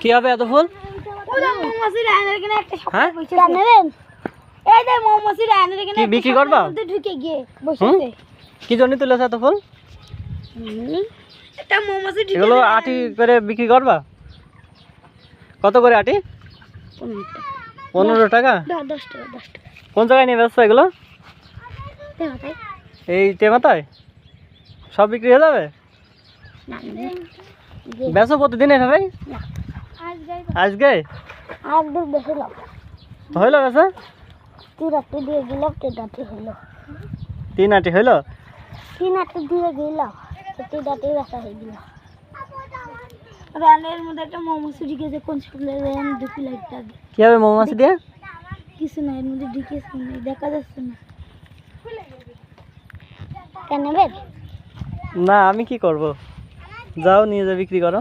কি হবে এত ফুল? হ্যাঁ কি বিক্রি করবা? কি জন্য তুলেছ এত ফুল? এগুলো আটি করে বিক্রি করবা? কত করে আটি? 15 টাকা। কোন জায়গায় নিয়ে ব্যবসা এগুলো? এই টেমাতায় সব বিক্রি হয়ে যাবে? বেচো প্রতিদিন এভাবে? আজকে হইলো বেচা? 3 আটি দিয়ে গেলাম, 3 আটি হলো। 3 আটি হইলো? 3 আটি দিয়ে গেলাম, 3 আটি বেচা হয়ে গেল। রানের মধ্যে একটা মোমোস ঢুকেছে, কোন স্কুলের রান 2 কিলো টাকা। কি হবে মোমোস দিয়ে? কিছু না, এর মধ্যে ঢুকেছে না, দেখা যাচ্ছে না। কেন নেবেন? না আমি কি করব, যাও নিয়ে যা বিক্রি করো।